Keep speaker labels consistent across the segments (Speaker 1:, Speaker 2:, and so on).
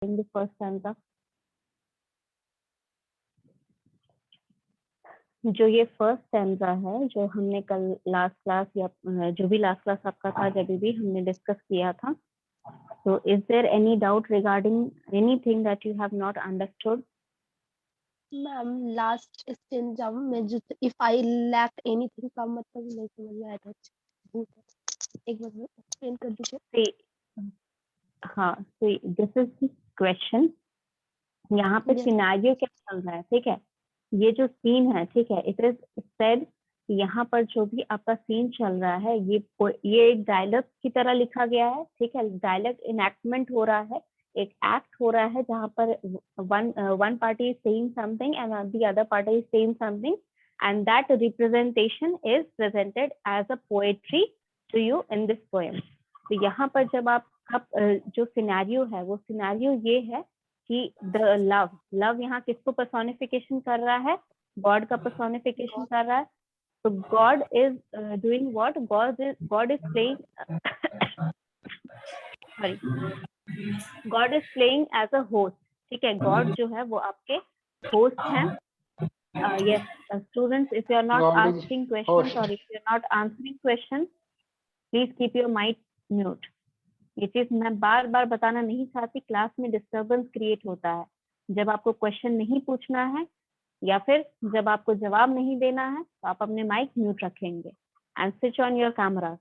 Speaker 1: the first stanza. जो ये first stanza है, जो हमने कल लास्ट क्लास या जो भी लास्ट क्लास आपका था, जब भी हमने डिस्कस किया था, तो is there any doubt regarding anything that you have not understood?
Speaker 2: Ma'am last stanza में जो इफ आई लैक एनीथिंग का मतलब नहीं समझ में आया था। एक बार एक्सप्लेन कर दीजिए।
Speaker 1: हाँ, तो दिस इज क्वेश्चन। यहाँ पे सिनेरियो क्या चल रहा है, ठीक है? ये जो सीन है, ठीक है, इट इज सेड, यहाँ पर जो भी आपका सीन चल रहा है, ये एक डायलॉग की तरह लिखा गया है, ठीक है? डायलॉग इनैक्टमेंट हो रहा है, एक एक्ट हो रहा है जहाँ पर one party is saying something and the other party is saying something, and that representation is presented as a poetry to you in this poem. तो यहाँ पर जब आप जो सिनेरियो है, वो सिनेरियो ये है कि द लव यहाँ किसको पर्सोनिफिकेशन कर रहा है? गॉड का पर्सोनिफिकेशन कर रहा है। तो God is doing what? God is playing sorry God is playing as a host, ठीक है? गॉड जो है वो आपके होस्ट हैं। Yes students, if you are not asking question और if you are not answering question, please keep your mic mute. ये चीज मैं बार बार बताना नहीं चाहती, क्लास में डिस्टर्बेंस क्रिएट होता है जब आपको क्वेश्चन नहीं पूछना है या फिर जब आपको जवाब नहीं देना है, तो आप अपने माइक म्यूट रखेंगे and switch on your camera.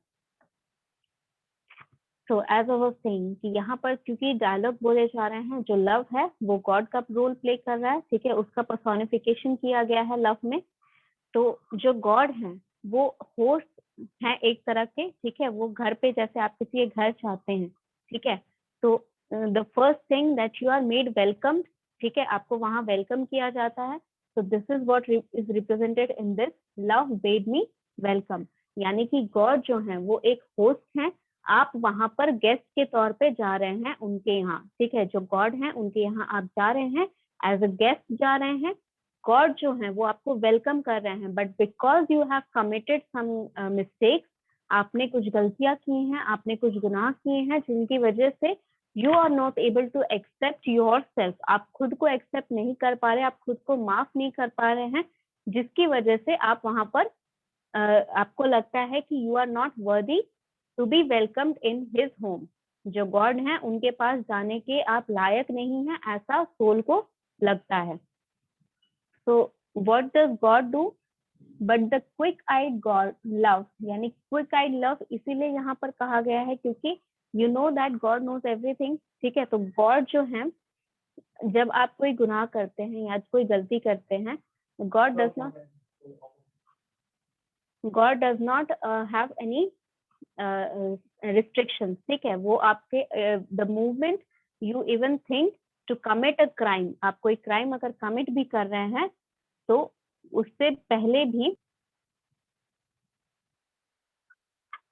Speaker 1: तो एज आई वाज सेइंग कि यहाँ पर क्योंकि डायलॉग बोले जा रहे हैं, जो लव है वो गॉड का रोल प्ले कर रहा है, ठीक है? उसका पर्सोनिफिकेशन किया गया है लव में। तो जो गॉड है वो होस्ट है एक तरह के, ठीक है? वो घर पे, जैसे आप किसी के घर चाहते हैं, ठीक है? तो the first thing that you are made welcome, ठीक है? आपको वहां वेलकम किया जाता है। तो this is what is represented in this, love bade me welcome. यानी कि गॉड जो है वो एक होस्ट है, आप वहां पर गेस्ट के तौर पे जा रहे हैं उनके यहाँ, ठीक है? जो गॉड है उनके यहाँ आप जा रहे हैं, एज अ गेस्ट जा रहे हैं। गॉड जो है वो आपको वेलकम कर रहे हैं, but because you have committed some mistakes, आपने कुछ गलतियां की हैं, आपने कुछ गुनाह किए हैं, जिनकी वजह से you are not able to accept yourself, आप खुद को एक्सेप्ट नहीं कर पा रहे, आप खुद को माफ नहीं कर पा रहे हैं, जिसकी वजह से आप वहां पर आपको लगता है कि you are not worthy to be welcomed in his home. जो गॉड हैं उनके पास जाने के आप लायक नहीं हैं, ऐसा सोल को लगता है। So what does God do? But the quick-eyed God love, यानी quick-eyed love इसीलिए यहाँ पर कहा गया है क्योंकि you know that God knows everything, ठीक है? तो God जो है, जब आप कोई गुनाह करते हैं या कोई गलती करते हैं, God does not have any restrictions, ठीक है? वो आपके the moment you even think to commit a crime, आप कोई क्राइम अगर कमिट भी कर रहे हैं तो उससे पहले भी,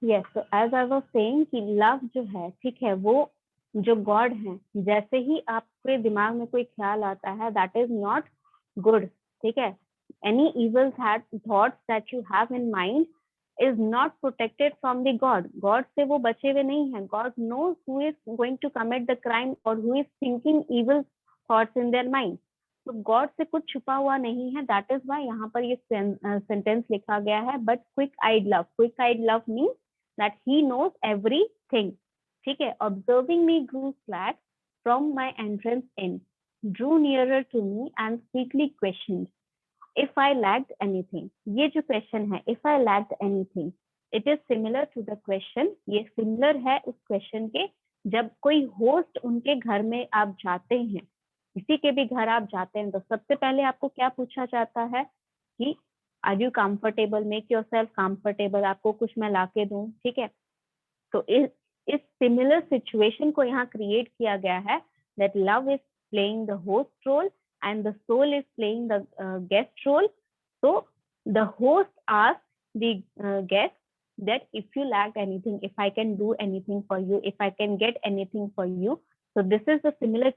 Speaker 1: यस, तो एज आई वाज सेइंग कि लव जो है, ठीक है, वो जो गॉड है, जैसे ही आपके दिमाग में कोई ख्याल आता है दैट इज नॉट गुड, ठीक है? Any evil thoughts that you have in mind is not protected from the God. God से वो बचे हुए नहीं है। God knows who is going to commit the crime और who is thinking evil thoughts in their mind. तो God से कुछ छुपा हुआ नहीं है, दैट इज वाई यहाँ पर ये सेंटेंस लिखा गया है। But quick eyed love means that he knows everything, ठीक है? Observing me grew slack from my entrance in, drew nearer to me and sweetly questioned if I lacked anything। ये जो क्वेश्चन है, if I lacked anything, it is similar to the question, ये similar है उस question के, जब कोई host उनके घर में आप जाते हैं, किसी के भी घर आप जाते हैं, तो सबसे पहले आपको क्या पूछा जाता है कि are you comfortable, make yourself comfortable, आपको कुछ मैं लाके दूं, ठीक है? तो इस सिमिलर सिचुएशन को यहाँ क्रिएट किया गया है, that love is playing the host role and the soul is playing the guest role. So the host asks the guest that if you lack anything, if I can do anything for you, if I can get anything for you। So this is the similar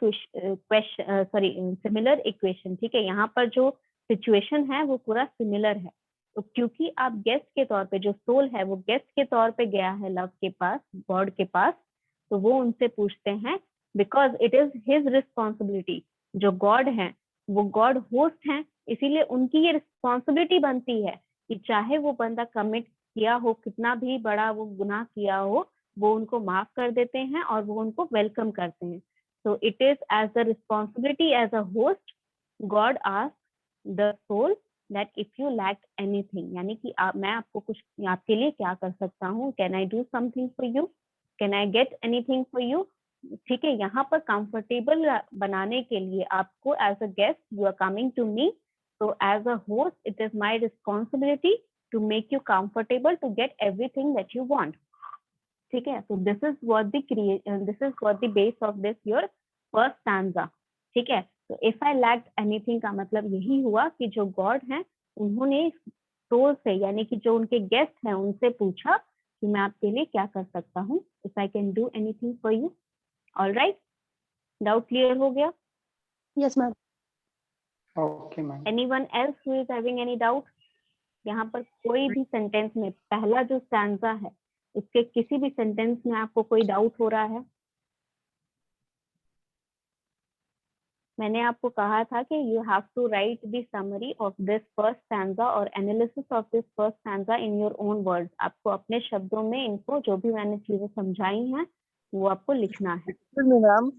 Speaker 1: similar equation, ठीक है? यहाँ पर जो situation है वो पूरा similar है। तो क्योंकि आप गेस्ट के तौर पे, जो सोल है वो गेस्ट के तौर पे गया है लव के पास, गॉड के पास, तो वो उनसे पूछते हैं because it is his responsibility. जो गॉड है वो गॉड होस्ट हैं, इसीलिए उनकी ये रिस्पॉन्सिबिलिटी बनती है कि चाहे वो बंदा कमिट किया हो, कितना भी बड़ा वो गुनाह किया हो, वो उनको माफ कर देते हैं और वो उनको वेलकम करते हैं। So it is as the responsibility as a host, god ask the soul that if you lack anything, यानी कि मैं आपको कुछ आपके लिए क्या कर सकता हूँ, can I do something for you, can I get anything for you. ठीक है, यहाँ पर कंफर्टेबल बनाने के लिए आपको as a guest you are coming to me, so as a host it is my responsibility to make you comfortable to get everything that you want. ठीक है, so this is what the base of this your first stanza. ठीक है, तो if I lacked anything का मतलब यही हुआ कि जो गॉड हैं उन्होंने सोल से, यानी कि जो उनके गेस्ट हैं उनसे पूछा कि मैं आपके लिए क्या कर सकता हूँ, if I can do anything for you. All right, doubt clear हो गया?
Speaker 2: Yes ma'am.
Speaker 3: Okay ma'am.
Speaker 1: Anyone else who is having any doubt? यहाँ पर कोई भी सेंटेंस में पहला जो स्टैंजा है उसके किसी भी सेंटेंस में आपको कोई डाउट हो रहा है? मैंने आपको कहा था कि you have to write the summary of this first stanza और analysis of this first stanza in your own words. आपको अपने शब्दों में इनको जो भी मैंने चीजें समझाई हैं वो आपको लिखना है।
Speaker 3: मैम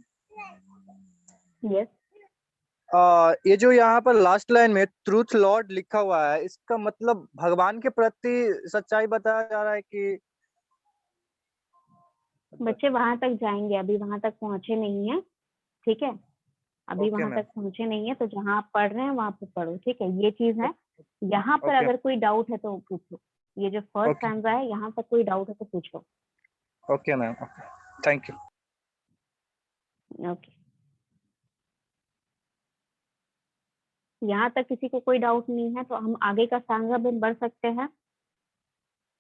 Speaker 1: यस,
Speaker 3: ये जो यहाँ पर लास्ट लाइन में ट्रूथ लॉर्ड लिखा हुआ है, इसका मतलब भगवान के प्रति सच्चाई बताया जा रहा है कि
Speaker 1: बच्चे वहां तक जाएंगे, अभी वहां तक पहुंचे नहीं है। ठीक है, अभी
Speaker 3: ओके
Speaker 1: वहां
Speaker 3: मैम।
Speaker 1: तक पहुंचे नहीं है, तो जहां आप पढ़ रहे हैं वहां पे पढ़ो। ठीक है, ये चीज है। यहाँ पर
Speaker 3: ओके।
Speaker 1: अगर कोई डाउट है तो पूछो। ये जो फर्स्ट
Speaker 3: ओके।
Speaker 1: स्टैंजा है, यहाँ तक कोई डाउट है तो पूछो।
Speaker 3: Okay ma'am, okay, thank you.
Speaker 1: Okay, यहाँ तक किसी को कोई डाउट नहीं है तो हम आगे का स्टैंजा भी बढ़ सकते हैं।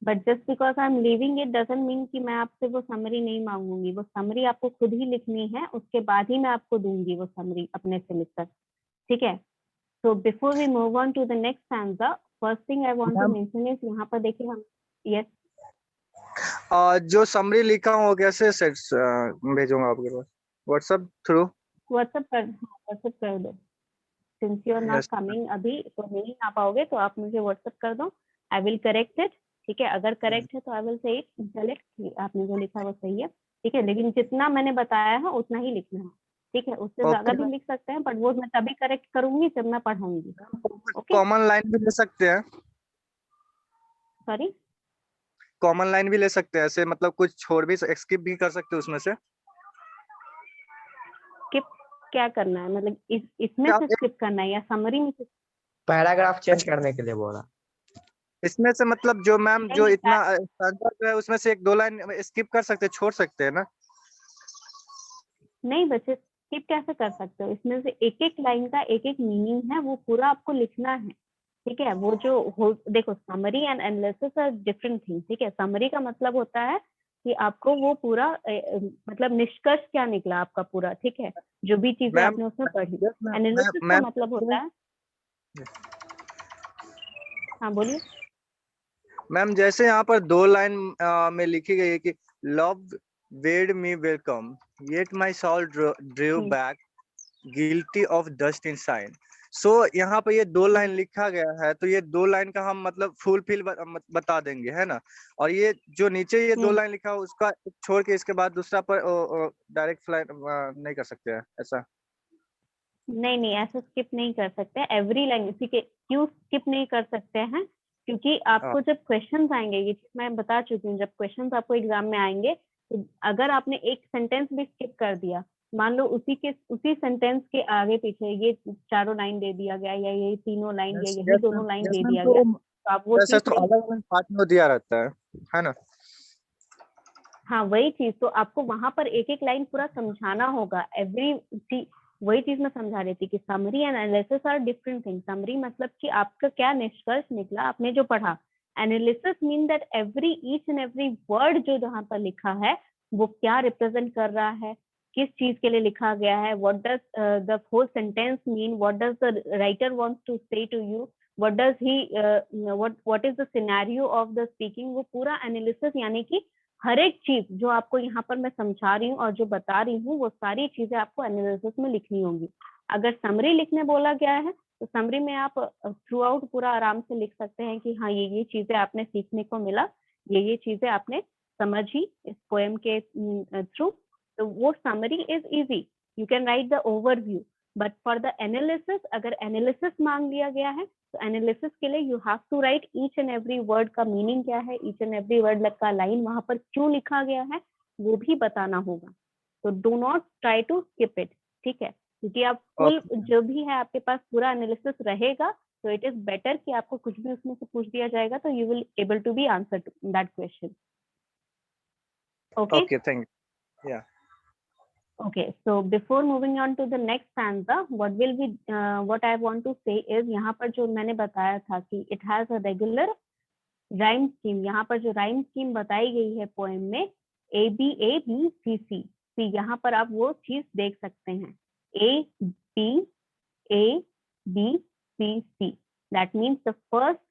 Speaker 1: But just because I am leaving it doesn't mean कि मैं आपसे वो समरी नहीं मांगूंगी। वो समरी आपको खुद ही लिखनी है, उसके बाद ही मैं आपको दूंगी वो समरी अपने से लिखकर। ठीक है, so before we move on to the next stanza, first thing I want to mention is यहाँ पर देखिए हम, yes,
Speaker 3: जो समरी लिखा हूँ कैसे सेट्स भेजूंगा आपके पास? WhatsApp through?
Speaker 1: व्हाट्सएप कर दो। Since you are not coming अभी तो नहीं आ पाओगे तो आप मुझे व्हाट्सएप कर दो, आई विल करेक्ट इट। ठीक है, अगर करेक्ट है तो I will say it select, आपने जो लिखा वो सही है। ठीक है, लेकिन जितना मैंने बताया है उतना ही लिखना है। ठीक है, उससे ज्यादा भी लिख सकते हैं, बट वो मैं तभी करेक्ट करूंगी जब मैं पढ़ाऊंगी। ओके,
Speaker 3: कॉमन लाइन भी ले सकते हैं?
Speaker 1: सॉरी,
Speaker 3: कॉमन लाइन भी ले सकते हैं ऐसे, मतलब कुछ छोड़ भी स्किप भी कर सकते हैं उसमें से?
Speaker 1: क्या करना है, मतलब इसमें से स्किप करना है या समरी में से?
Speaker 4: पैराग्राफ चेंज करने के लिए बोला।
Speaker 3: इसमें से मतलब जो मैम जो
Speaker 1: नहीं,
Speaker 3: इतना स्टैंडर्ड जो है उसमें से एक दो लाइन स्किप कर सकते हैं, छोड़ सकते हैं ना?
Speaker 1: नहीं बच्चे, स्किप कैसे कर सकते हो? इसमें से एक एक लाइन का एक एक मीनिंग है, वो पूरा आपको लिखना है। ठीक है, वो जो देखो, summary and analysis are different thing. ठीक है, समरी का मतलब होता है कि आपको वो पूरा मतलब निष्कर्ष क्या निकला आपका पूरा। ठीक है, जो भी चीजें आपने उसमें पढ़ी। एनालिसिस का मतलब होता है, हाँ बोलिए
Speaker 3: मैम, जैसे यहाँ पर दो लाइन में लिखी गई है कि love bade me welcome yet my soul drew back guilty of dust inside. So यहाँ पे ये दो लाइन लिखा गया है, तो ये दो लाइन का हम मतलब फुलफिल बता देंगे, है ना? और ये जो नीचे ये दो लाइन लिखा है उसका छोड़ के इसके बाद दूसरा पर डायरेक्ट फ्लाइट नहीं कर सकते हैं ऐसा?
Speaker 1: नहीं, ऐसा स्किप नहीं कर सकते। एवरी लाइन इसी के क्यों स्किप नहीं कर सकते हैं, क्योंकि आपको जब क्वेश्चंस आएंगे, ये चीज मैं बता चुकी हूँ, जब क्वेश्चंस आपको एग्जाम में आएंगे तो अगर आपने एक सेंटेंस भी स्किप कर दिया, मान लो उसी सेंटेंस के आगे पीछे ये चारों लाइन दे दिया गया या ये तीनों लाइन या यही दोनों लाइन दे दिया गया, तो आप वो चीज
Speaker 3: अलग-अलग पार्ट में दिया रहता है ना?
Speaker 1: हाँ वही चीज, तो आपको वहां पर एक एक लाइन पूरा समझाना होगा। वही चीज मैं समझा रही थी कि summary and analysis are different thing. Summary मतलब कि आपका क्या निष्कर्ष निकला आपने जो पढ़ा। Analysis mean that every each and every word जो जहाँ पर लिखा है वो क्या रिप्रेजेंट कर रहा है, किस चीज के लिए लिखा गया है, what does the whole sentence mean, what does the writer wants to say to you, what does he what is the scenario of the speaking. वो पूरा एनालिसिस यानी कि हर एक चीज जो आपको यहाँ पर मैं समझा रही हूँ और जो बता रही हूँ, वो सारी चीजें आपको एनालिसिस में लिखनी होंगी। अगर समरी लिखने बोला गया है तो समरी में आप थ्रू आउट पूरा आराम से लिख सकते हैं कि हाँ ये चीजें आपने सीखने को मिला, ये चीजें आपने समझी इस पोएम के थ्रू। तो वो summary is easy, you can write the overview. But for the analysis, अगर एनालिसिस मांग लिया गया है तो एनालिसिस के लिए you have to write each and every word का मीनिंग क्या है, ईच एंड एवरी वर्ड का लाइन वहां पर क्यों लिखा गया है वो भी बताना होगा। तो do not try to skip it, ठीक है, क्योंकि आप फुल जो भी है आपके पास पूरा एनालिसिस रहेगा, तो इट इज बेटर कि आपको कुछ भी उसमें से पूछ दिया जाएगा तो you will able to be answer that question. Okay,
Speaker 3: Okay, thank you. Yeah.
Speaker 1: okay, so before moving on to the next stanza, what I want to say is यहाँ पर जो मैंने बताया था कि it has a regular rhyme scheme, यहाँ पर जो rhyme scheme बताई गई है पोएम में A B A B C C, यहाँ पर आप वो चीज देख सकते हैं A B A B C C, that means the first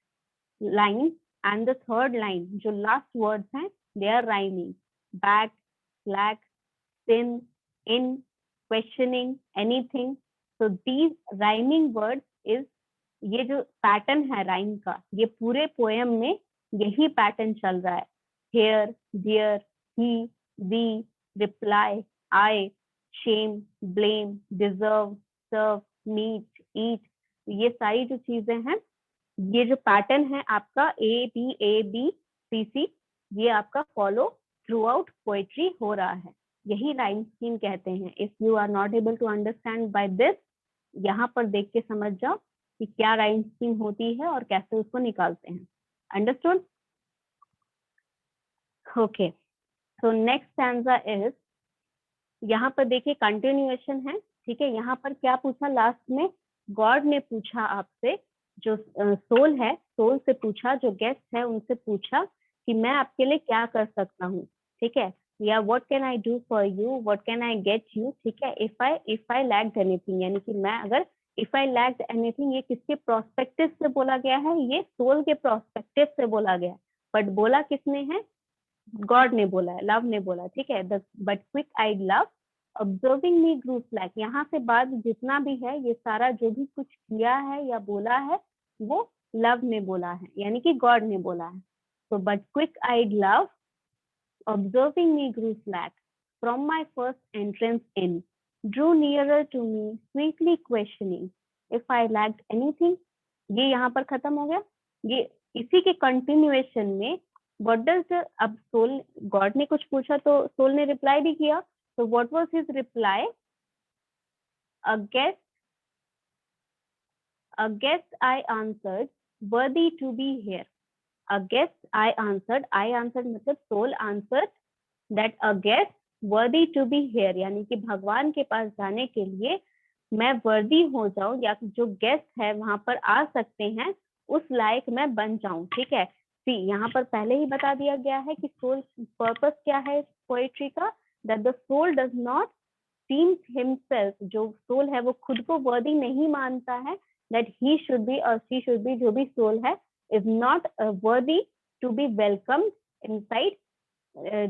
Speaker 1: line and the third line जो last words हैं they are rhyming, back, slack, sin, in, questioning, anything, so these rhyming words is, ये जो pattern है rhyme का, ये पूरे poem में यही पैटर्न चल रहा है। हेयर, डियर, ही, दी, रिप्लाई, आई, शेम, ब्लेम, डिजर्व, सर्व, मीट, ईट, ये सारी जो चीजें हैं, ये जो पैटर्न है आपका A B C C, ये आपका फॉलो थ्रू आउट पोएट्री हो रहा है, यही राइम स्कीम कहते हैं। If you are not able to understand by this, यहाँ पर देख के समझ जाओ कि क्या राइम स्कीम होती है और कैसे उसको निकालते हैं। Understood? Okay, so next stanza is, यहाँ पर देखिए कंटिन्यूएशन है, ठीक है। यहाँ पर क्या पूछा लास्ट में, गॉड ने पूछा आपसे, जो सोल है, सोल से पूछा, जो गेस्ट है उनसे पूछा कि मैं आपके लिए क्या कर सकता हूँ, ठीक है, या what can I do for you, what can I get you, ठीक है। इफ आई लैक्ड एनीथिंग, यानी कि मैं अगर, इफ आई लैक्ड एनीथिंग, ये किसके प्रोस्पेक्टिव से बोला गया है, ये सोल के प्रोस्पेक्टिव से बोला गया है, बट बोला किसने है, गॉड ने बोला है, लव ने बोला, ठीक है। But quick eyed love observing me grew slack, यहाँ से बाद जितना भी है ये सारा जो भी कुछ किया है या बोला है वो लव ने बोला है, यानी कि गॉड ने बोला है। तो but quick eyed love observing me grew slack from my first entrance in, drew nearer to me sweetly questioning if I lacked anything। ये यहाँ पर खत्म हो गया। ये इसी के कंटिन्यूएशन में व्हाट डज, अब सोल, गॉड ने कुछ पूछा तो सोल ने रिप्लाई भी किया, तो what was his reply, a guest I answered worthy to be here। A guest I answered मतलब soul answered that a guest worthy to be here, यानी कि भगवान के पास जाने के लिए मैं वर्दी हो जाऊं, या जो गेस्ट है वहां पर आ सकते हैं उस लायक मैं बन जाऊं, ठीक है। सी, यहाँ पर पहले ही बता दिया गया है कि सोल पर्पस क्या है पोएट्री का, that the soul does not deems himself, जो सोल है वो खुद को वर्दी नहीं मानता है, that he should be or she should be, जो भी सोल है, is not worthy to be welcomed inside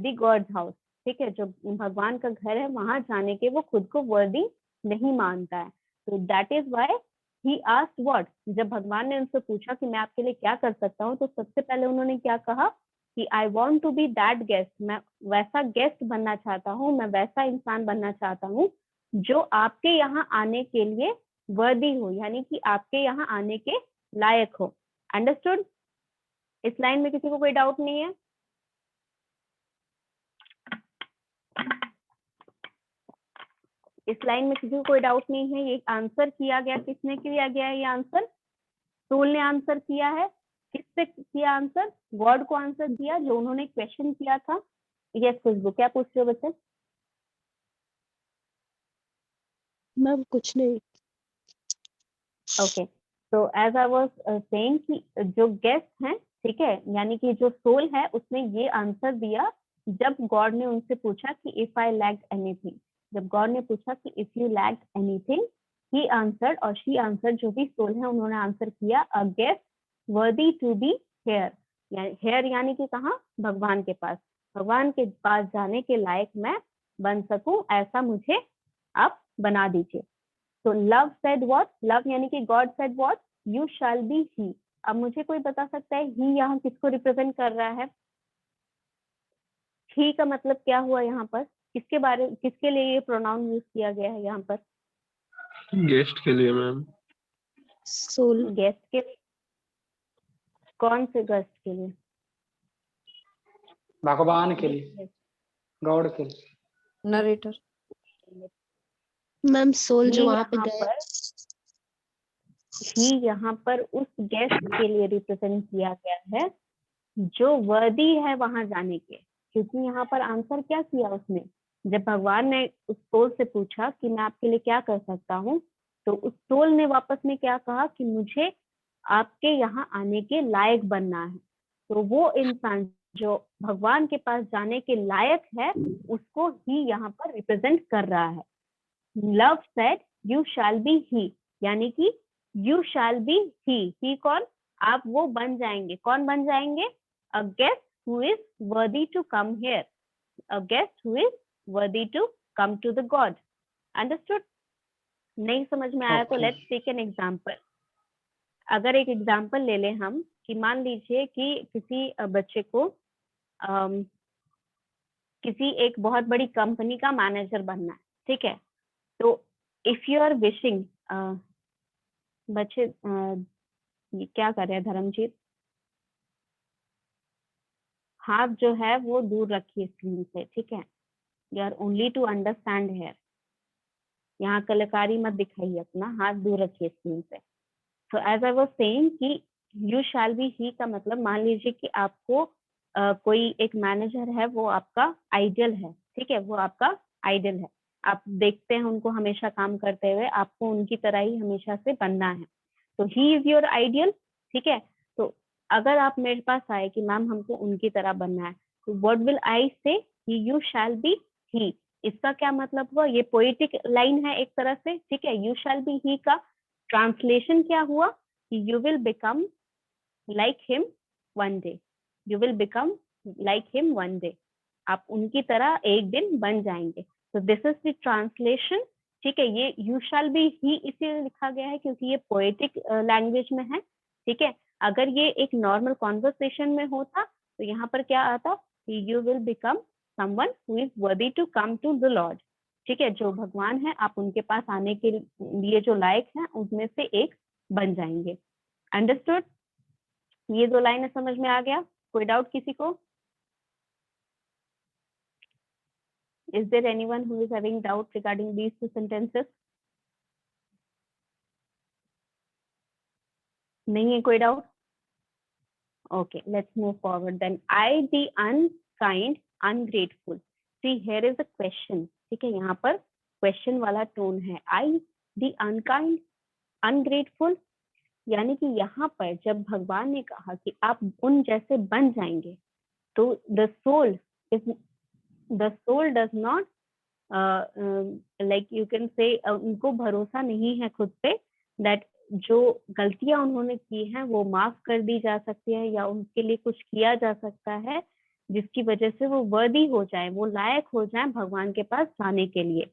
Speaker 1: the God's house, ठीक है। जो भगवान का घर है वहां जाने के वो खुद को वर्दी नहीं मानता है। तो that is why he asked what, जब भगवान ने उनसे पूछा कि मैं आपके लिए क्या कर सकता हूँ, तो सबसे पहले उन्होंने क्या कहा कि I want to be that guest, मैं वैसा गेस्ट बनना चाहता हूँ, मैं वैसा इंसान बनना चाहता हूँ जो आपके यहाँ आने के लिए वर्दी हो, यानी कि आपके यहाँ आने के लायक हो। अंडरस्टूड? इस लाइन में किसी को कोई डाउट नहीं है? इस लाइन में किसी को कोई डाउट नहीं है? ये आंसर किया गया, किसने किया गया है ये आंसर? सोल ने आंसर किया है। किससे किया आंसर? गॉड को आंसर किया, जो उन्होंने क्वेश्चन किया था। यस खुशबू, क्या पूछ रहे हो बच्चे?
Speaker 2: मैम कुछ नहीं।
Speaker 1: ओके, तो एज आई वाज सेइंग कि जो गेस्ट हैं, ठीक है, यानी कि जो सोल है उसने ये आंसर दिया जब गॉड ने उनसे पूछा कि इफ आई लैक्ड एनीथिंग, जब गॉड ने पूछा कि if you lacked anything, he answered और शी आंसर्ड, जो भी सोल है उन्होंने आंसर किया, a guest worthy to be here, here यानी कि कहाँ? भगवान के पास। भगवान के पास जाने के लायक मैं बन सकूं, ऐसा मुझे आप बना दीजिए। तो लव सेड व्हाट, लव यानी कि God said what, you shall be he. अब मुझे कोई बता सकता है ही यहाँ किसको रिप्रेजेंट कर रहा है? ही का मतलब क्या हुआ यहाँ पर? किसके लिए ये प्रोनाउन यूज किया गया है यहाँ पर?
Speaker 5: गेस्ट के लिए मैम।
Speaker 2: सोल।
Speaker 1: गेस्ट के लिए? कौन से गेस्ट के लिए?
Speaker 6: भगवान के लिए, गॉड के लिए।
Speaker 7: नरेटर।
Speaker 2: मैम सोल जो
Speaker 1: ही
Speaker 2: वहां पे
Speaker 1: यहाँ
Speaker 2: गए।
Speaker 1: पर, ही यहाँ पर उस गेस्ट के लिए रिप्रेजेंट किया गया है जो वर्दी है वहां जाने के। क्योंकि यहाँ पर आंसर क्या किया उसने, जब भगवान ने उस सोल से पूछा कि मैं आपके लिए क्या कर सकता हूँ, तो उस सोल ने वापस में क्या कहा कि मुझे आपके यहाँ आने के लायक बनना है। तो वो इंसान जो भगवान के पास जाने के लायक है, उसको ही यहाँ पर रिप्रेजेंट कर रहा है। Love said you shall be he, यानी कि यू शैल बी ही कौन? आप वो बन जाएंगे। कौन बन जाएंगे? A guest who is worthy to come here, a guest who is worthy to come to the god. Understood? नहीं समझ में आया तो
Speaker 6: Okay.
Speaker 1: Let's take an example. अगर एक एग्जांपल ले लें हम कि मान लीजिए कि किसी बच्चे को किसी एक बहुत बड़ी कंपनी का मैनेजर बनना है, ठीक है? तो इफ यू आर विशिंग, बच्चे ये क्या कर रहे हैं धर्मजीत? हाथ जो है वो दूर रखिए स्क्रीन से, ठीक है? You are only to understand here. यहाँ कलाकारी मत दिखाइए अपना, हाथ दूर रखिए स्क्रीन से। तो एज आई वाज सेइंग कि यू शैल बी ही का मतलब, मान लीजिए कि आपको कोई एक मैनेजर है, वो आपका आइडियल है, ठीक है? वो आपका आइडियल है, आप देखते हैं उनको हमेशा काम करते हुए, आपको उनकी तरह ही हमेशा से बनना है। तो ही इज योर आइडियल, ठीक है? तो अगर आप मेरे पास आए कि मैम हमको उनकी तरह बनना है, तो व्हाट विल आई से? यू शैल बी ही। इसका क्या मतलब हुआ? ये पोएटिक लाइन है एक तरह से, ठीक है? यू शैल बी ही का ट्रांसलेशन क्या हुआ? You will become like him one day, you will become like him one day. आप उनकी तरह एक दिन बन जाएंगे। तो दिस इज द ट्रांसलेशन, ठीक है? ये यू शैल बी ही इसलिए लिखा गया है क्योंकि ये पोएटिक लैंग्वेज में है, ठीक है? अगर ये एक नॉर्मल कॉन्वर्सेशन में होता तो यहाँ पर क्या आता? You will become someone who is worthy to come to the lord, ठीक है? जो भगवान है, आप उनके पास आने के लिए जो लायक हैं उनमें से एक बन जाएंगे। अंडरस्टूड? ये दो लाइनें समझ में आ गया? कोई डाउट किसी को? Is there anyone who is having doubt regarding these two sentences? नहीं है कोई doubt? Okay, let's move forward then. I the unkind, ungrateful. See, here is a question. ठीक है? यहाँ पर question वाला टोन है। I the unkind, ungrateful, यानी कि यहाँ पर जब भगवान ने कहा कि आप उन जैसे बन जाएंगे, तो the soul does not like you can say, उनको भरोसा नहीं है खुद पे that जो गलतियां उन्होंने की हैं वो माफ कर दी जा सकती है, या उनके लिए कुछ किया जा सकता है जिसकी वजह से वो वर्दी हो जाए, वो लायक हो जाए भगवान के पास जाने के लिए।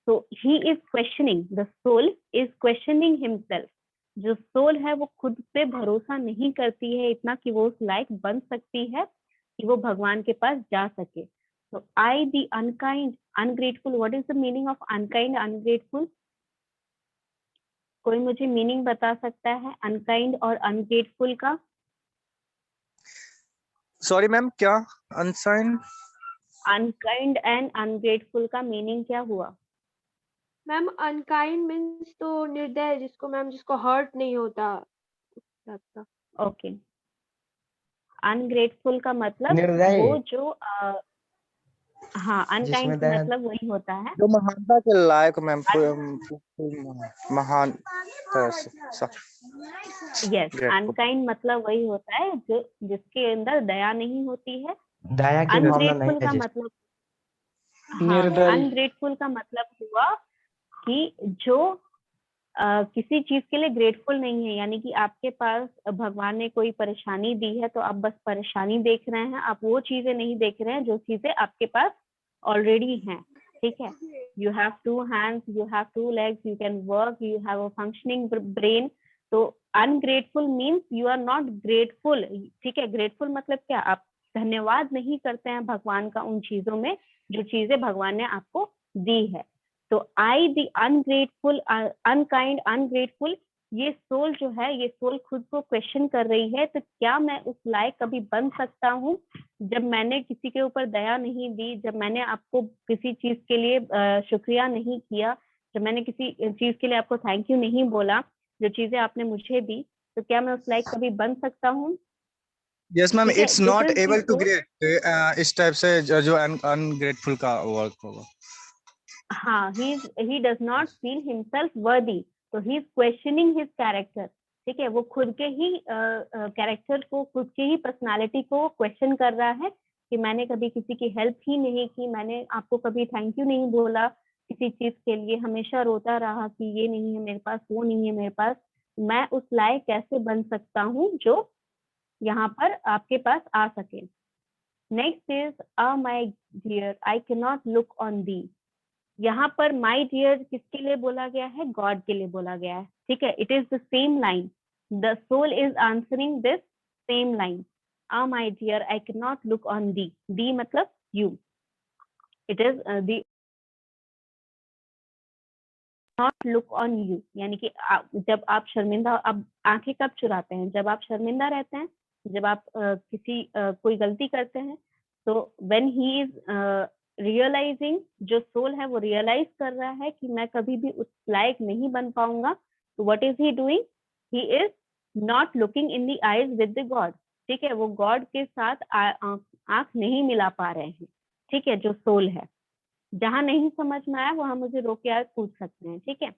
Speaker 1: तो he is questioning, the soul is questioning himself. जो सोल है वो खुद पे भरोसा नहीं करती है इतना कि वो उस लायक बन सकती है कि वो भगवान के पास जा सके। तो I the unkind, ungrateful, what is the meaning of unkind, ungrateful? कोई मुझे मीनिंग बता सकता है अनकाइंड और अनग्रेटफुल का?
Speaker 3: सॉरी मैम, क्या? अनसाइन?
Speaker 1: अनकाइंड एंड अनग्रेटफुल का मीनिंग क्या हुआ?
Speaker 7: मैम अनकाइंड मीन्स तो निर्दय, जिसको मैम जिसको हर्ट नहीं होता लगता।
Speaker 1: ओके। अनग्रेटफुल का मतलब
Speaker 4: निर्दयी।
Speaker 1: वो जो हाँ, अनकाइंड
Speaker 4: जिसमें
Speaker 1: का
Speaker 4: दया।
Speaker 1: मतलब वही होता है
Speaker 3: जो महानता के लायक मैम, महान तरह से।
Speaker 1: Yes,
Speaker 3: Grateful.
Speaker 1: अनकाइंड मतलब वही होता है जो जिसके अंदर दया नहीं होती है।
Speaker 4: दया की भावना नहीं
Speaker 1: अनग्रेटफुल
Speaker 4: है
Speaker 1: का
Speaker 4: जिस
Speaker 1: मतलब, हाँ,
Speaker 6: निर्दयी।
Speaker 1: अनग्रेटफुल का मतलब हुआ कि जो किसी चीज के लिए ग्रेटफुल नहीं है, यानी कि आपके पास भगवान ने कोई परेशानी दी है तो आप बस परेशानी देख रहे हैं, आप वो चीजें नहीं देख रहे हैं जो चीजें आपके पास ऑलरेडी हैं। ठीक है, you have 2 hands, you have 2 legs, you can work, you have a functioning brain. तो ungrateful means you are not grateful. ठीक है, ग्रेटफुल मतलब क्या, आप धन्यवाद नहीं करते हैं भगवान का उन चीजों में जो चीजें भगवान ने आपको दी है। तो I the ungrateful, unkind, ungrateful, ये सोल जो है, ये सोल खुद को क्वेश्चन कर रही है, तो क्या मैं उस लायक कभी बन सकता हूँ जब मैंने किसी के ऊपर दया नहीं दी, जब मैंने आपको किसी चीज के लिए शुक्रिया नहीं किया, जब मैंने किसी चीज के लिए आपको थैंक यू नहीं बोला, जो चीजें आपने मुझे दी, तो क्या मैं उस लायक कभी बन सकता हूँ?
Speaker 3: यस मैम,
Speaker 1: ठीक है,
Speaker 3: it's
Speaker 1: this
Speaker 3: not
Speaker 1: is the
Speaker 3: able to
Speaker 1: soul.
Speaker 3: Great, इस टाइप से जो अनग्रेटफुल का वर्क होगा।
Speaker 1: हाँ, he does not feel himself worthy, तो he is questioning his character। ठीक है, वो खुद के ही कैरेक्टर को, खुद की ही पर्सनालिटी को क्वेश्चन कर रहा है कि मैंने कभी किसी की हेल्प ही नहीं की, मैंने आपको कभी थैंक यू नहीं बोला किसी चीज के लिए, हमेशा रोता रहा कि ये नहीं है मेरे पास, वो नहीं है मेरे पास, मैं उस लायक कैसे बन सकता हूँ जो यहाँ पर आपके पास आ सके। Next is my dear I can not look on the. यहाँ पर माय डियर किसके लिए बोला गया है? गॉड के लिए बोला गया है। ठीक है, it is the same line, the soul is answering this same line, my dear I can not look on thee. Thee मतलब you, it is thee not look on you, यानी कि जब आप शर्मिंदा, अब आंखें कब चुराते हैं? जब आप शर्मिंदा रहते हैं, जब आप कोई गलती करते हैं, तो व्हेन ही इज रियलाइजिंग, जो सोल है वो रियलाइज कर रहा है कि मैं कभी भी उस लायक नहीं बन पाऊंगा, तो what is he doing? He is not looking in the eyes with the God. ठीक है, वो गॉड के साथ आंख नहीं मिला पा रहे हैं। ठीक है, जो सोल है, जहां नहीं समझ में आया वहां मुझे रोक के आज पूछ सकते हैं। ठीक है,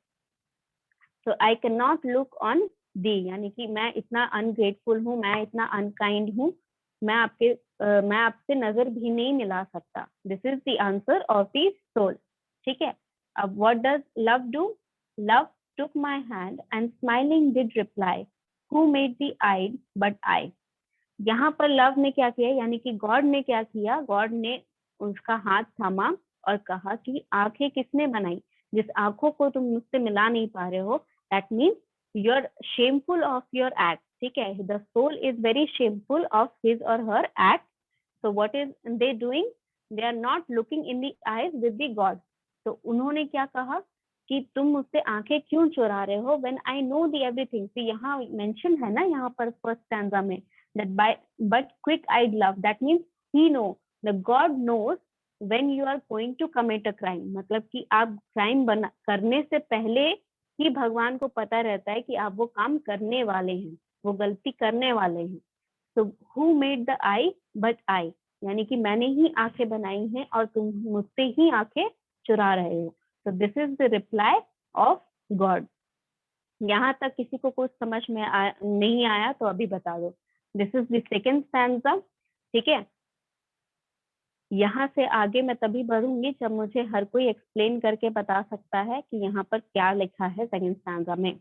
Speaker 1: तो आई कैन नॉट लुक ऑन दी, यानी कि मैं इतना अनग्रेटफुल हूँ, मैं इतना अनकाइंड हूँ, मैं आपसे नजर भी नहीं मिला सकता। This is the answer of the soul. ठीक है, अब what does love do? Love took my hand and smiling did reply, who made the eyes but I. यहाँ पर लव ने क्या किया, यानी कि गॉड ने क्या किया? गॉड ने उसका हाथ थामा और कहा कि आंखें किसने बनाई? जिस आंखों को तुम मुझसे मिला नहीं पा रहे हो, that means you are shameful of your act. ठीक है, the soul is very shameful of his और her act. So what is they doing? They are not looking in the eyes with the God. तो उन्होंने क्या कहा कि तुम मुझसे आंखें क्यों चुरा रहे हो? When I know the everything. तो यहाँ मेंशन है ना, यहाँ पर फर्स्ट स्टैंजा में, that but quick-eyed love, that means he know, the God knows when you are going to commit a crime। मतलब कि आप क्राइम करने से पहले ही भगवान को पता रहता है कि आप वो काम करने वाले हैं, वो गलती करने वाले हैं। तो who made the eye but I, यानी कि मैंने ही आंखें बनाई हैं और तुम मुझसे ही आंखें चुरा रहे हो। तो this is the reply off God. यहाँ तक किसी को कुछ समझ में नहीं आया तो अभी बता दो। This is the second stanza. ठीक है, यहाँ से आगे मैं तभी बढ़ूंगी जब मुझे हर कोई एक्सप्लेन करके बता सकता है कि यहाँ पर क्या लिखा है सेकेंड स्टैंजा में।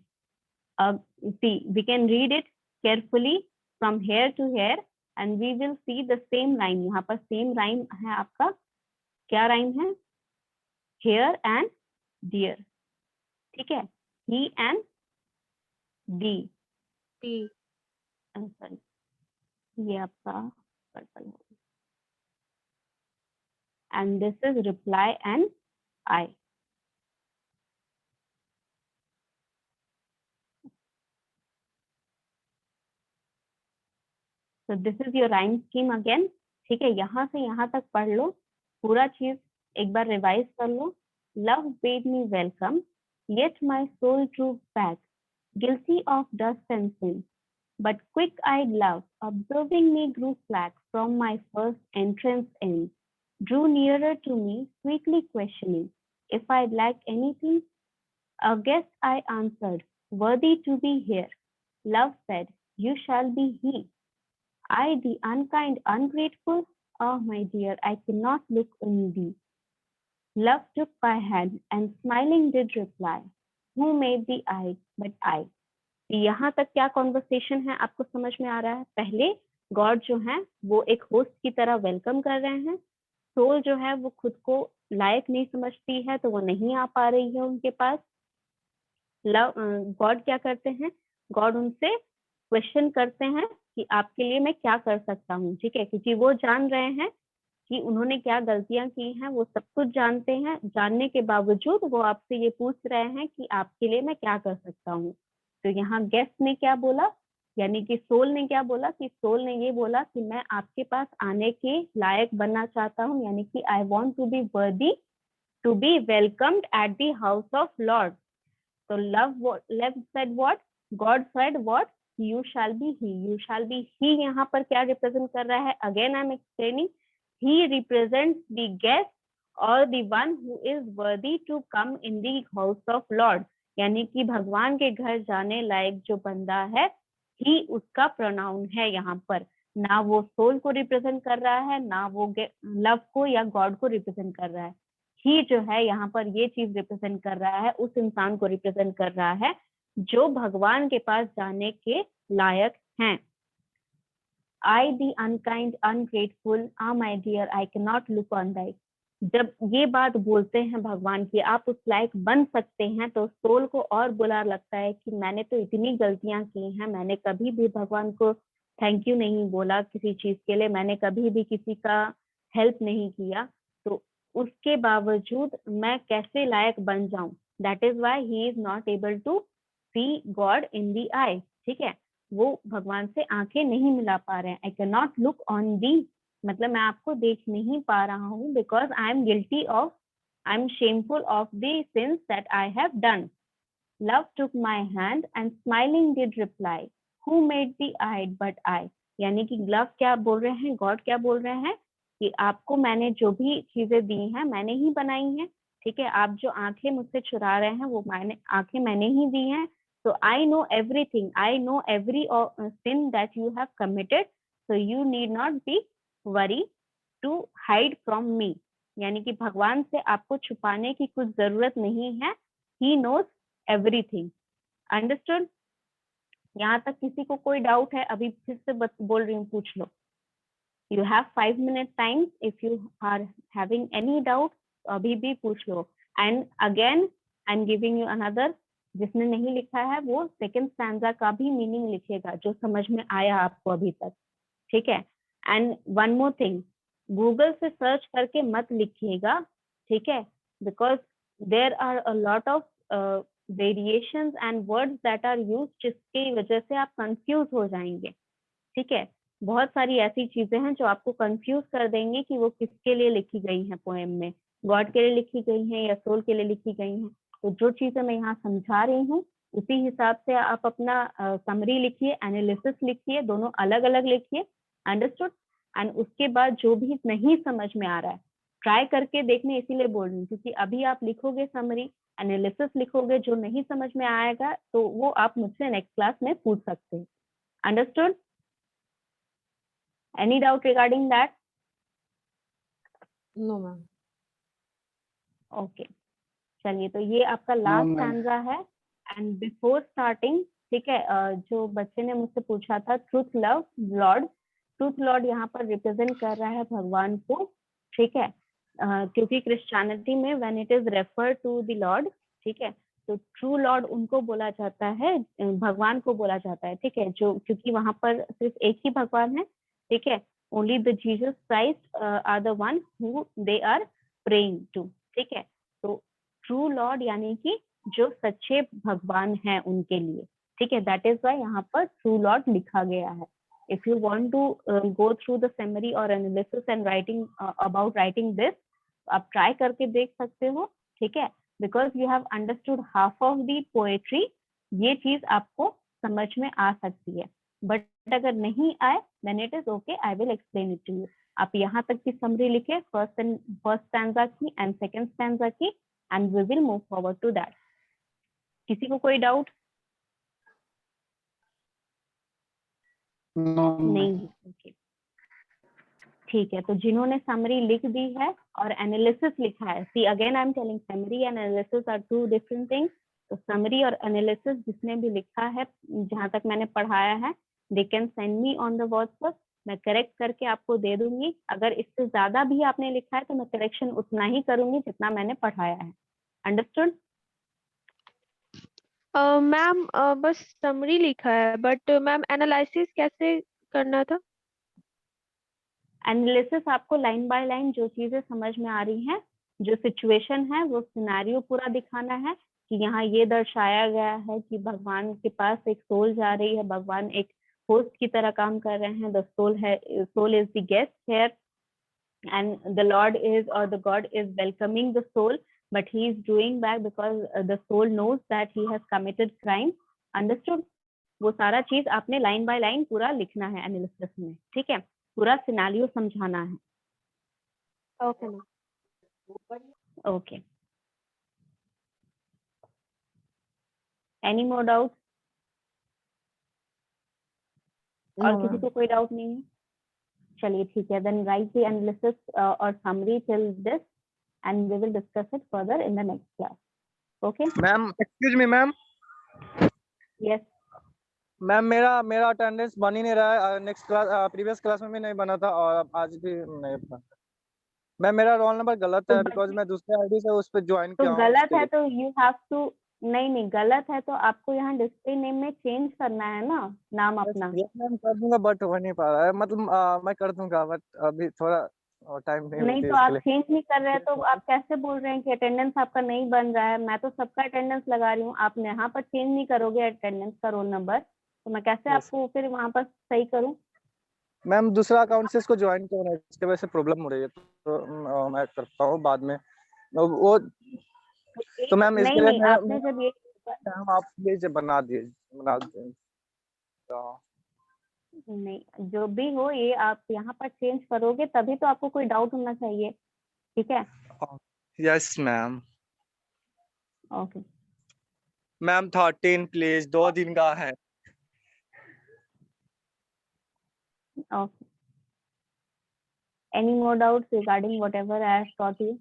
Speaker 1: see, we can read it carefully from here to here and we will see the same line। यहाँ पर सेम राइम है आपका। क्या राइम है? here and dear। ठीक है, he and the, sorry, ये आपका पर्पल है, and this is reply and I। So this is your rhyme scheme again। ठीक है, यहाँ से यहाँ तक पढ़ लो, पूरा चीज एक बार रिवाइज कर लो। Love bade me welcome, yet my soul drew back, guilty of dust and sin, but quick-eyed love, observing me, grew slack from my first entrance in, drew nearer to me, sweetly questioning if I lacked anything. A guest I answered, worthy to be here. Love said, you shall be he. I, the unkind, ungrateful, oh my dear, I cannot look on thee. Love took my hand and smiling did reply, who made the eye but I। यहाँ तक क्या conversation है आपको समझ में आ रहा है? पहले गॉड जो है वो एक होस्ट की तरह वेलकम कर रहे हैं। सोल जो है वो खुद को लायक नहीं समझती है तो वो नहीं आ पा रही है उनके पास। गॉड क्या करते हैं? गॉड उनसे क्वेश्चन करते हैं कि आपके लिए मैं क्या कर सकता हूँ, ठीक है, क्योंकि वो जान रहे हैं कि उन्होंने क्या गलतियां की हैं, वो सब कुछ जानते हैं। जानने के बावजूद वो आपसे ये पूछ रहे हैं कि आपके लिए मैं क्या कर सकता हूँ। तो यहाँ गेस्ट ने क्या बोला, यानी कि सोल ने क्या बोला कि सोल ने ये बोला कि मैं आपके पास आने के लायक बनना चाहता हूँ, यानी कि I want to be worthy to be welcomed at the house of lord. तो love said what? God said what? You shall be he. You shall be he यहाँ पर क्या रिप्रेजेंट कर रहा है? Again I am explaining. He represents the guest or the one who is worthy to come in the house of Lord. यानी कि भगवान के घर जाने लायक जो बंदा है, ही उसका प्रोनाउन है यहाँ पर। ना वो सोल को रिप्रेजेंट कर रहा है, ना वो लव को या गॉड को रिप्रेजेंट कर रहा है। ही जो है यहाँ पर ये चीज रिप्रेजेंट कर रहा है, उस इंसान को रिप्रेजेंट कर रहा है जो भगवान के पास जाने के लायक हैं। I the unkind, ungrateful, ah my dear, I cannot look on thy। जब ये बात बोलते हैं भगवान की आप उस लायक बन सकते हैं, तो सोल को और बुरा लगता है कि मैंने तो इतनी गलतियां की हैं, मैंने कभी भी भगवान को थैंक यू नहीं बोला किसी चीज के लिए, मैंने कभी भी किसी का हेल्प नहीं किया, तो उसके बावजूद मैं कैसे लायक बन जाऊं। That is why he is not able to see God in the eye. ठीक है, वो भगवान से आंखें नहीं मिला पा रहे हैं। आई कैन नॉट लुक ऑन दी, मतलब मैं आपको देख नहीं पा रहा हूँ, because I am guilty of, I am shameful of the sins that I have done. Love took my hand and smiling did reply, who made the I but I. यानी कि लव क्या बोल रहे हैं, गॉड क्या बोल रहे हैं कि आपको मैंने जो भी चीजें दी हैं मैंने ही बनाई हैं। ठीक है, आप जो आंखें मुझसे चुरा रहे हैं वो आंखें मैंने ही दी हैं। So I know everything. I know every sin that you have committed. So you need not be worried to hide from me. यानी कि भगवान से आपको छुपाने की कुछ जरूरत नहीं है। He knows everything. Understood? यहाँ तक किसी को कोई डाउट है? अभी फिर से बोल रही हूँ, पूछ लो। You have 5 minute time. If you are having any doubt, अभी भी पूछ लो। And again, I'm giving you another, जिसने नहीं लिखा है वो सेकंड स्टैंजा का भी मीनिंग लिखेगा जो समझ में आया आपको अभी तक। ठीक है, and one more thing, Google से सर्च करके मत लिखिएगा, ठीक है, because there are a lot of variations and words that are used, जिसकी वजह से आप कंफ्यूज हो जाएंगे। ठीक है, बहुत सारी ऐसी चीजें हैं जो आपको कंफ्यूज कर देंगे कि वो किसके लिए लिखी गई हैं पोएम में, गॉड के लिए लिखी गई हैं या सोल के लिए लिखी गई हैं। तो जो चीजें मैं यहाँ समझा रही हूँ उसी हिसाब से आप अपना समरी लिखिए, एनालिसिस लिखिए, दोनों अलग अलग लिखिए। अंडरस्टूड? एंड उसके बाद जो भी नहीं समझ में आ रहा है ट्राई करके देखने, इसीलिए बोल रही हूँ क्योंकि अभी आप लिखोगे समरी, एनालिसिस लिखोगे, जो नहीं समझ में आएगा तो वो आप मुझसे नेक्स्ट क्लास में पूछ सकते हैं। Understood? Any doubt regarding that?
Speaker 8: No ma'am.
Speaker 1: Okay, चलिए, तो ये आपका लास्ट स्टैंजा है। एंड बिफोर स्टार्टिंग, ठीक है, जो बच्चे ने मुझसे पूछा था truth love lord, truth lord यहाँ पर रिप्रेजेंट कर रहा है भगवान को। ठीक है, क्योंकि क्रिश्चियनिटी में when it is refer to the lord, ठीक है, तो ट्रू लॉर्ड उनको बोला जाता है, भगवान को बोला जाता है। ठीक है, जो क्योंकि वहां पर सिर्फ एक ही भगवान है। ठीक है, only the Jesus Christ are the one who they are praying to. ठीक है, तो ट्रू लॉर्ड यानी कि जो सच्चे भगवान हैं उनके लिए। ठीक है, दैट इज वाई यहाँ पर ट्रू लॉर्ड लिखा गया है। If you want to go through the summary और analysis and writing about writing this, आप ट्राई करके देख सकते हो। ठीक है, because you have understood half of the poetry, ये चीज आपको समझ में आ सकती है। बट अगर नहीं आए then it is okay, I will explain it to you. आप यहाँ तक की समरी लिखे, फर्स्ट स्टैंजा की एंड सेकंड स्टैंजा की, and we will move forward to that. किसी को कोई डाउट? नहीं? ओके, ठीक है, तो जिन्होंने समरी लिख दी है और एनालिसिस लिखा है, see again I am telling summary and analysis are two different things. तो समरी और एनालिसिस जिसने भी लिखा है, जहां तक मैंने पढ़ाया है, they can send me on the WhatsApp, मैं करेक्ट करके आपको दे दूंगी। अगर इससे ज्यादा भी आपने लिखा है तो मैं करेक्शन उतना ही करूंगी जितना मैंने पढ़ाया है। अंडरस्टूड?
Speaker 7: मैम बस समरी लिखा है, बट मैम एनालिसिस कैसे करना था?
Speaker 1: एनालिसिस आपको लाइन बाय लाइन जो चीजें समझ में आ रही हैं, जो सिचुएशन है, वो सिनेरियो पूरा दिखाना है कि यहाँ ये दर्शाया गया है कि भगवान के पास एक सोल जा रही है, भगवान एक होस्ट की तरह काम कर रहे हैं, the soul is the guest here and the Lord is, or the God is welcoming the soul, but he is drawing back because the soul knows that he has committed crime. Understood? वो सारा चीज आपने line by line पूरा लिखना है analysis में, ठीक है? पूरा सिनेरियो समझाना है।
Speaker 7: Okay ma'am.
Speaker 1: Okay, any more doubt? और किसी को कोई डाउट नहीं है? चलिए ठीक है, देन राइट द एनालिसिस और summary till this and we will discuss it further in the next class. Okay?
Speaker 3: Ma'am excuse me ma'am.
Speaker 1: Yes.
Speaker 3: Ma'am मेरा अटेंडेंस बन ही नहीं रहा है। नेक्स्ट क्लास प्रीवियस क्लास में भी नहीं बना था और आज भी नहीं बना। मैम मेरा रोल नंबर गलत है बिकॉज मैं दूसरे आईडी से उस पे ज्वाइन
Speaker 1: तो
Speaker 3: किया हूँ।
Speaker 1: गलत है तो you have to, नहीं गलत है तो आपको यहाँ डिस्प्ले नेम में चेंज करना है ना नाम अपना।
Speaker 3: यस मैम कर दूंगा बट हो नहीं पा रहा है, मतलब मैं कर दूंगा बट अभी थोड़ा टाइम नहीं
Speaker 1: नहीं
Speaker 3: मिलती
Speaker 1: तो
Speaker 3: उसके
Speaker 1: आप
Speaker 3: लिए।
Speaker 1: चेंज नहीं कर रहे हैं तो आप कैसे बोल रहे हैं कि अटेंडेंस आपका नहीं बन रहा है? मैं तो सबका अटेंडेंस लगा रही हूँ, आप यहाँ पर चेंज नहीं करोगे अटेंडेंस का रोल नंबर, तो मैं कैसे
Speaker 3: Yes.
Speaker 1: आपको फिर वहाँ पर सही करूँ?
Speaker 3: मैम दूसरा अकाउंट से इसको ज्वाइन किया है, इसकी वजह से प्रॉब्लम हो रही है, तो मैं करता हूँ बाद में वो। तो मैम इसके लिए
Speaker 1: नहीं आपने जब ये
Speaker 3: हम आप प्लीज बना दीजिए।
Speaker 1: नहीं, जो भी हो ये आप यहाँ पर चेंज करोगे तभी तो आपको कोई डाउट होना चाहिए, ठीक है?
Speaker 3: Yes ma'am.
Speaker 1: Okay,
Speaker 3: ma'am 13 please, 2 दिन का है।
Speaker 1: Okay. Any more doubts regarding whatever I have taught you?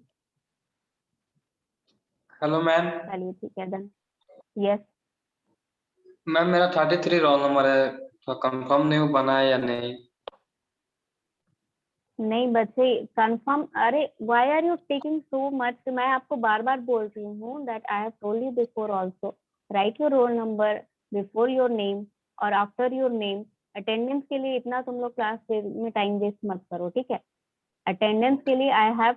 Speaker 6: Hello ma'am.
Speaker 1: चलिए ठीक है देन। यस,
Speaker 6: मैम मेरा 33 रोल नंबर है, तो कंफर्म नहीं बना है या नहीं?
Speaker 1: नहीं बच्चे कंफर्म, अरे why are you taking so much? मैं आपको बार बार बोल रही हूँ that I have told you before also, write your roll number before your name और आफ्टर योर नेम। अटेंडेंस के लिए इतना तुम लोग क्लास में टाइम वेस्ट मत करो, ठीक है? अटेंडेंस के लिए आई हैव